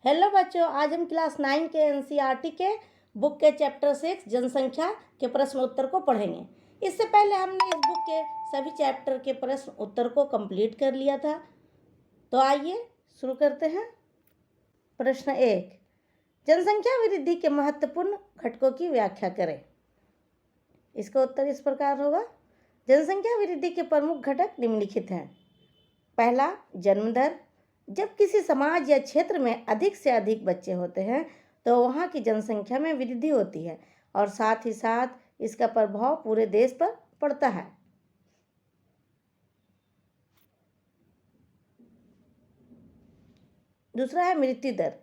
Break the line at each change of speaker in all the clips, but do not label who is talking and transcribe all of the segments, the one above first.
Hello बच्चों, आज हम क्लास 9 के एनसीईआरटी के बुक के चैप्टर 6 जनसंख्या के प्रश्न उत्तर को पढ़ेंगे। इससे पहले हमने इस बुक के सभी चैप्टर के प्रश्न उत्तर को कंप्लीट कर लिया था। तो आइए शुरू करते हैं। प्रश्न 1, जनसंख्या वृद्धि के महत्वपूर्ण घटकों की व्याख्या करें। इसका उत्तर इस प्रकार होगा। जनसंख्या वृद्धि के प्रमुख घटक निम्नलिखित हैं। पहला, जन्म दर। जब किसी समाज या क्षेत्र में अधिक से अधिक बच्चे होते हैं तो वहाँ की जनसंख्या में वृद्धि होती है और साथ ही साथ इसका प्रभाव पूरे देश पर पड़ता है। दूसरा है मृत्यु दर।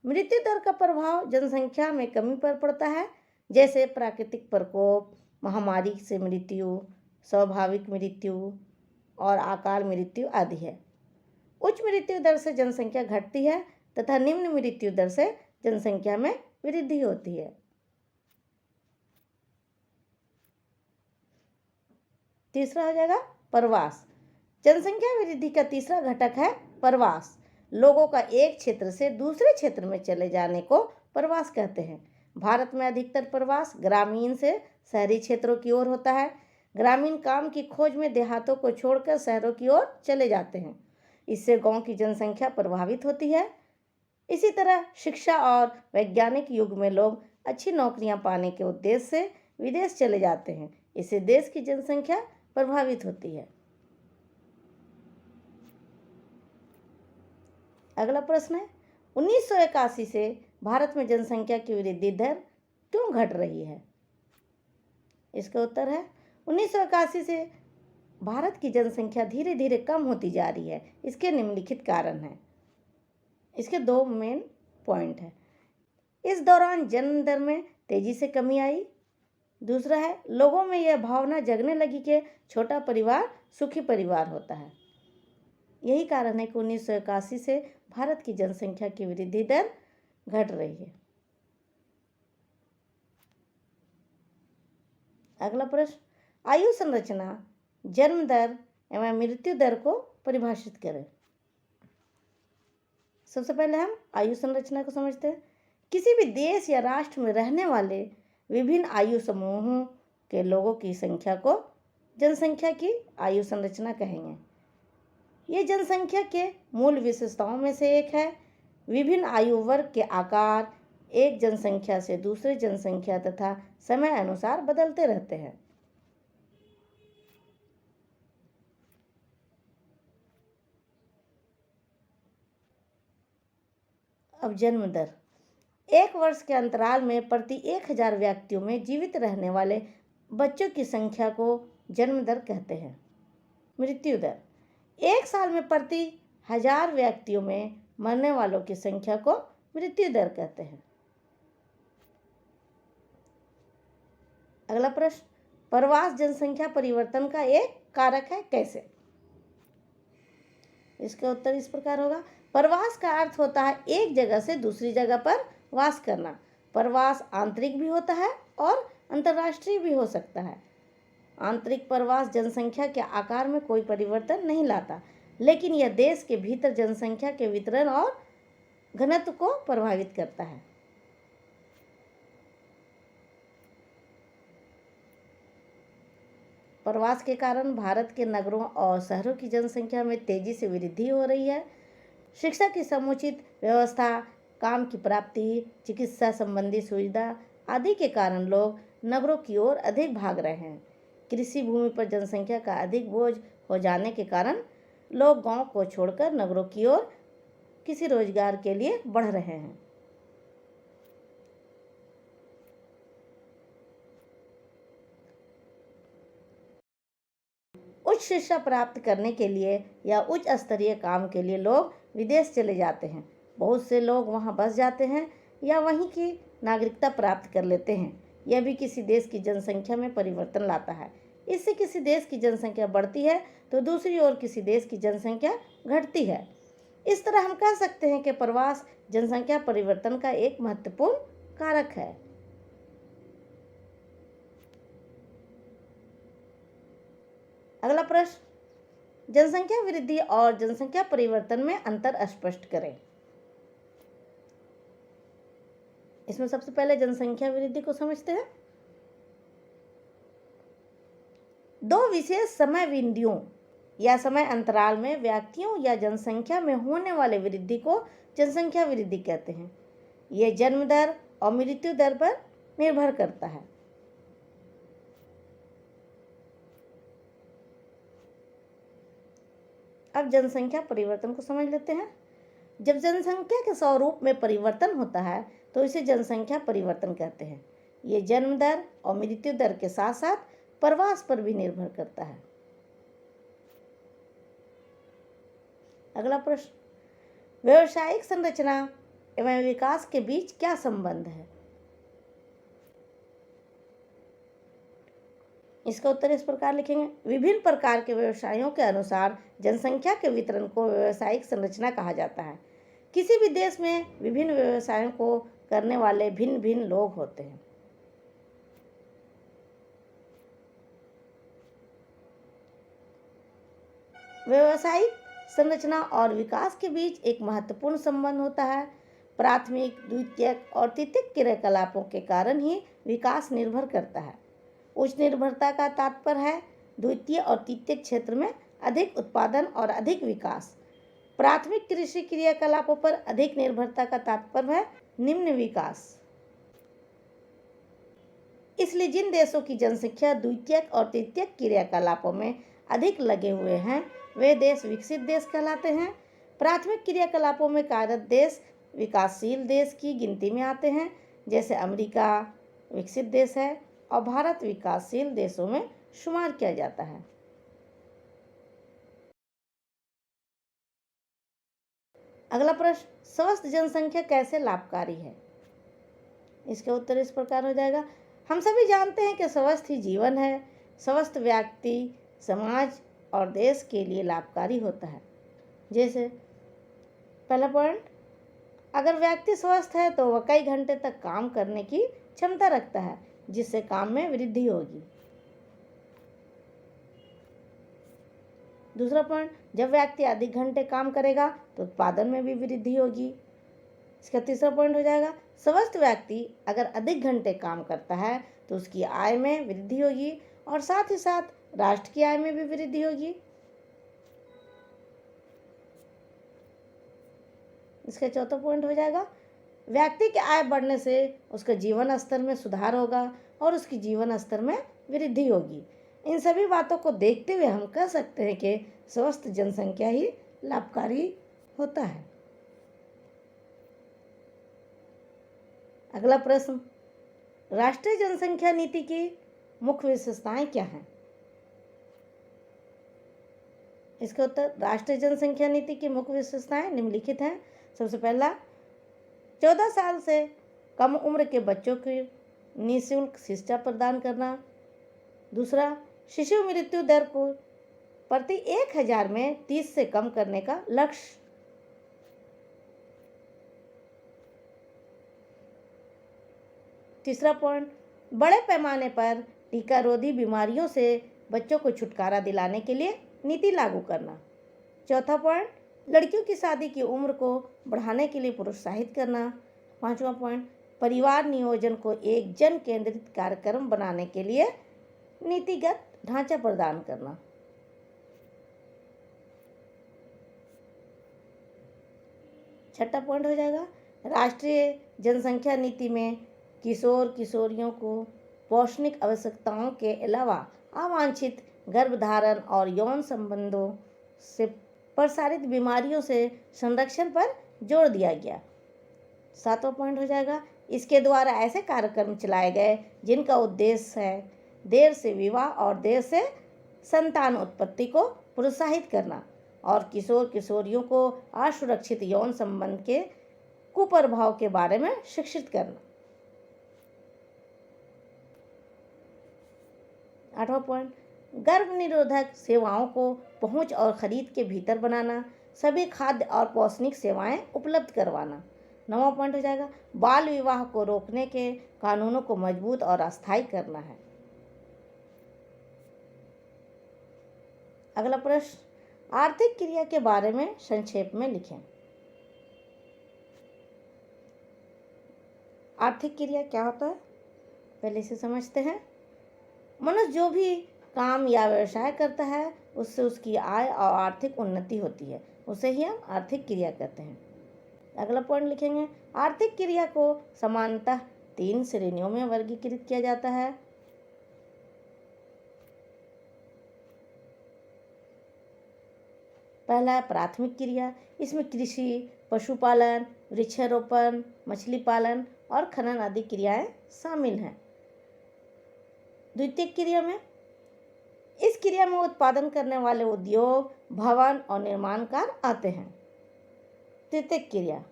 मृत्यु दर का प्रभाव जनसंख्या में कमी पर पड़ता है, जैसे प्राकृतिक प्रकोप, महामारी से मृत्यु, स्वाभाविक मृत्यु और अकाल मृत्यु आदि है। उच्च मृत्यु दर से जनसंख्या घटती है तथा निम्न मृत्यु दर से जनसंख्या में वृद्धि होती है। तीसरा हो जाएगा प्रवास। जनसंख्या वृद्धि का तीसरा घटक है प्रवास। लोगों का एक क्षेत्र से दूसरे क्षेत्र में चले जाने को प्रवास कहते हैं। भारत में अधिकतर प्रवास ग्रामीण से शहरी क्षेत्रों की ओर होता है। ग्रामीण काम की खोज में देहातों को छोड़कर शहरों की ओर चले जाते हैं। इससे गांव की जनसंख्या प्रभावित होती है। इसी तरह शिक्षा और वैज्ञानिक युग में लोग अच्छी नौकरियां पाने के उद्देश्य से विदेश चले जाते हैं। इससे देश की जनसंख्या प्रभावित होती है। अगला प्रश्न है, 1981 से भारत में जनसंख्या की वृद्धि दर क्यों घट रही है? इसका उत्तर है, 1981 से भारत की जनसंख्या धीरे धीरे कम होती जा रही है। इसके निम्नलिखित कारण हैं। इसके दो मेन पॉइंट है। इस दौरान जन्म दर में तेजी से कमी आई। दूसरा है, लोगों में यह भावना जगने लगी कि छोटा परिवार सुखी परिवार होता है। यही कारण है कि 1981 से भारत की जनसंख्या की वृद्धि दर घट रही है। अगला प्रश्न, आयु संरचना, जन्म दर एवं मृत्यु दर को परिभाषित करें। सबसे पहले हम आयु संरचना को समझते हैं। किसी भी देश या राष्ट्र में रहने वाले विभिन्न आयु समूहों के लोगों की संख्या को जनसंख्या की आयु संरचना कहेंगे। ये जनसंख्या के मूल विशेषताओं में से एक है। विभिन्न आयु वर्ग के आकार एक जनसंख्या से दूसरे जनसंख्या तथा समय अनुसार बदलते रहते हैं। अब जन्म दर। एक वर्ष के अंतराल में प्रति 1000 व्यक्तियों में जीवित रहने वाले बच्चों की संख्या को जन्म दर कहते हैं। मृत्यु दर। एक साल में प्रति 1000 व्यक्तियों में मरने वालों की संख्या को मृत्यु दर कहते हैं। अगला प्रश्न, प्रवास जनसंख्या परिवर्तन का एक कारक है, कैसे? इसका उत्तर इस प्रकार होगा। प्रवास का अर्थ होता है एक जगह से दूसरी जगह पर वास करना। प्रवास आंतरिक भी होता है और अंतर्राष्ट्रीय भी हो सकता है। आंतरिक प्रवास जनसंख्या के आकार में कोई परिवर्तन नहीं लाता, लेकिन यह देश के भीतर जनसंख्या के वितरण और घनत्व को प्रभावित करता है। प्रवास के कारण भारत के नगरों और शहरों की जनसंख्या में तेजी से वृद्धि हो रही है। शिक्षा की समुचित व्यवस्था, काम की प्राप्ति, चिकित्सा संबंधी सुविधा आदि के कारण लोग नगरों की ओर अधिक भाग रहे हैं। कृषि भूमि पर जनसंख्या का अधिक बोझ हो जाने के कारण लोग गांव को छोड़कर नगरों की ओर किसी रोजगार के लिए बढ़ रहे हैं। उच्च शिक्षा प्राप्त करने के लिए या उच्च स्तरीय काम के लिए लोग विदेश चले जाते हैं। बहुत से लोग वहां बस जाते हैं या वहीं की नागरिकता प्राप्त कर लेते हैं। यह भी किसी देश की जनसंख्या में परिवर्तन लाता है। इससे किसी देश की जनसंख्या बढ़ती है तो दूसरी ओर किसी देश की जनसंख्या घटती है। इस तरह हम कह सकते हैं कि प्रवास जनसंख्या परिवर्तन का एक महत्वपूर्ण कारक है। अगला प्रश्न, जनसंख्या वृद्धि और जनसंख्या परिवर्तन में अंतर स्पष्ट करें। इसमें सबसे पहले जनसंख्या वृद्धि को समझते हैं। दो विशेष समय बिंदुओं या समय अंतराल में व्यक्तियों या जनसंख्या में होने वाले वृद्धि को जनसंख्या वृद्धि कहते हैं। ये जन्म दर और मृत्यु दर पर निर्भर करता है। अब जनसंख्या परिवर्तन को समझ लेते हैं। जब जनसंख्या के स्वरूप में परिवर्तन होता है तो इसे जनसंख्या परिवर्तन कहते हैं। ये जन्म दर और मृत्यु दर के साथ साथ प्रवास पर भी निर्भर करता है। अगला प्रश्न, व्यावसायिक संरचना एवं विकास के बीच क्या संबंध है? इसका उत्तर इस प्रकार लिखेंगे। विभिन्न प्रकार के व्यवसायों के अनुसार जनसंख्या के वितरण को व्यावसायिक संरचना कहा जाता है। किसी भी देश में विभिन्न व्यवसायों को करने वाले भिन्न भिन्न लोग होते हैं। व्यावसायिक संरचना और विकास के बीच एक महत्वपूर्ण संबंध होता है। प्राथमिक, द्वितीयक और तृतीयक क्रियाकलापों के कारण ही विकास निर्भर करता है। उच्च निर्भरता का तात्पर्य है द्वितीय और तृतीयक क्षेत्र में अधिक उत्पादन और अधिक विकास। प्राथमिक कृषि क्रियाकलापों पर अधिक निर्भरता का तात्पर्य है निम्न विकास। इसलिए जिन देशों की जनसंख्या द्वितीयक और तृतीयक क्रियाकलापों में अधिक लगे हुए हैं वे देश विकसित देश कहलाते हैं। प्राथमिक क्रियाकलापों में कार्यरत देश विकासशील देश की गिनती में आते हैं, जैसे अमेरिका विकसित देश है और भारत विकासशील देशों में शुमार किया जाता है। अगला प्रश्न, स्वस्थ जनसंख्या कैसे लाभकारी है? इसका उत्तर इस प्रकार हो जाएगा। हम सभी जानते हैं कि स्वस्थ ही जीवन है। स्वस्थ व्यक्ति समाज और देश के लिए लाभकारी होता है। जैसे पहला पॉइंट, अगर व्यक्ति स्वस्थ है तो वह कई घंटे तक काम करने की क्षमता रखता है, जिससे काम में वृद्धि होगी। दूसरा पॉइंट, जब व्यक्ति अधिक घंटे काम करेगा तो उत्पादन में भी वृद्धि होगी। इसका तीसरा पॉइंट हो जाएगा, स्वस्थ व्यक्ति अगर अधिक घंटे काम करता है तो उसकी आय में वृद्धि होगी और साथ ही साथ राष्ट्र की आय में भी वृद्धि होगी। इसका चौथा पॉइंट हो जाएगा, व्यक्ति की आय बढ़ने से उसके जीवन स्तर में सुधार होगा और उसकी जीवन स्तर में वृद्धि होगी। इन सभी बातों को देखते हुए हम कह सकते हैं कि स्वस्थ जनसंख्या ही लाभकारी होता है। अगला प्रश्न, राष्ट्रीय जनसंख्या नीति की मुख्य विशेषताएं क्या हैं? इसका उत्तर, राष्ट्रीय जनसंख्या नीति की मुख्य विशेषताएं निम्नलिखित हैं। सबसे पहला, 14 साल से कम उम्र के बच्चों को निःशुल्क शिक्षा प्रदान करना। दूसरा, शिशु मृत्यु दर को प्रति 1000 में 30 से कम करने का लक्ष्य। तीसरा पॉइंट, बड़े पैमाने पर टीकारोधी बीमारियों से बच्चों को छुटकारा दिलाने के लिए नीति लागू करना। चौथा पॉइंट, लड़कियों की शादी की उम्र को बढ़ाने के लिए प्रोत्साहित करना। पांचवा पॉइंट, परिवार नियोजन को एक जन केंद्रित कार्यक्रम बनाने के लिए नीतिगत ढांचा प्रदान करना। छठा पॉइंट हो जाएगा, राष्ट्रीय जनसंख्या नीति में किशोर किशोरियों को पौष्टिक आवश्यकताओं के अलावा अवांछित गर्भधारण और यौन संबंधों से प्रसारित बीमारियों से संरक्षण पर जोर दिया गया। सातवां पॉइंट हो जाएगा, इसके द्वारा ऐसे कार्यक्रम चलाए गए जिनका उद्देश्य है देर से विवाह और देर से संतान उत्पत्ति को प्रोत्साहित करना और किशोर किशोरियों को असुरक्षित यौन संबंध के कुप्रभाव के बारे में शिक्षित करना। आठवां पॉइंट, गर्भ निरोधक सेवाओं को पहुंच और खरीद के भीतर बनाना, सभी खाद्य और पौष्टिक सेवाएं उपलब्ध करवाना। नौवां पॉइंट हो जाएगा, बाल विवाह को रोकने के कानूनों को मजबूत और अस्थायी करना है। अगला प्रश्न, आर्थिक क्रिया के बारे में संक्षेप में लिखें। आर्थिक क्रिया क्या होता है पहले इसे समझते हैं। मनुष्य जो भी काम या व्यवसाय करता है उससे उसकी आय और आर्थिक उन्नति होती है, उसे ही हम आर्थिक क्रिया कहते हैं। अगला पॉइंट लिखेंगे, आर्थिक क्रिया को सामान्यतः 3 श्रेणियों में वर्गीकृत किया जाता है। पहला है प्राथमिक क्रिया, इसमें कृषि, पशुपालन, वृक्षारोपण, मछली पालन और खनन आदि क्रियाएं शामिल हैं। द्वितीयक क्रिया में, इस क्रिया में उत्पादन करने वाले उद्योग, भवन और निर्माण कार्य आते हैं। तृतीयक क्रिया,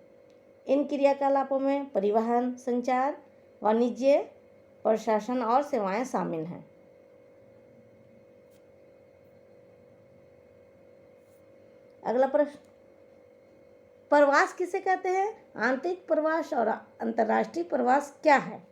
इन क्रियाकलापों में परिवहन, संचार, वाणिज्य, प्रशासन और सेवाएं शामिल हैं। अगला प्रश्न, प्रवास किसे कहते हैं? आंतरिक प्रवास और अंतर्राष्ट्रीय प्रवास क्या है?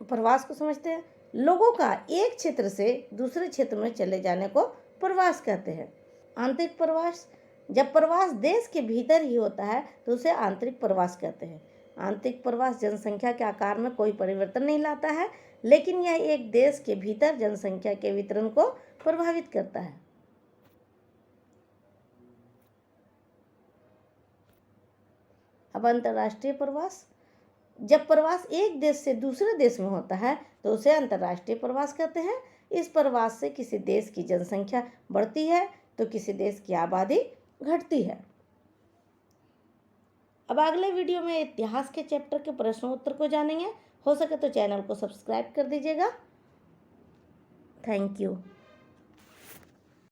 प्रवास को समझते हैं, लोगों का एक क्षेत्र से दूसरे क्षेत्र में चले जाने को प्रवास कहते हैं। आंतरिक प्रवास, जब प्रवास देश के भीतर ही होता है तो उसे आंतरिक प्रवास कहते हैं। आंतरिक प्रवास जनसंख्या के आकार में कोई परिवर्तन नहीं लाता है, लेकिन यह एक देश के भीतर जनसंख्या के वितरण को प्रभावित करता है। अब अंतर्राष्ट्रीय प्रवास, जब प्रवास एक देश से दूसरे देश में होता है तो उसे अंतर्राष्ट्रीय प्रवास कहते हैं। इस प्रवास से किसी देश की जनसंख्या बढ़ती है तो किसी देश की आबादी घटती है। अब अगले वीडियो में इतिहास के चैप्टर के प्रश्नोत्तर को जानेंगे। हो सके तो चैनल को सब्सक्राइब कर दीजिएगा। Thank you.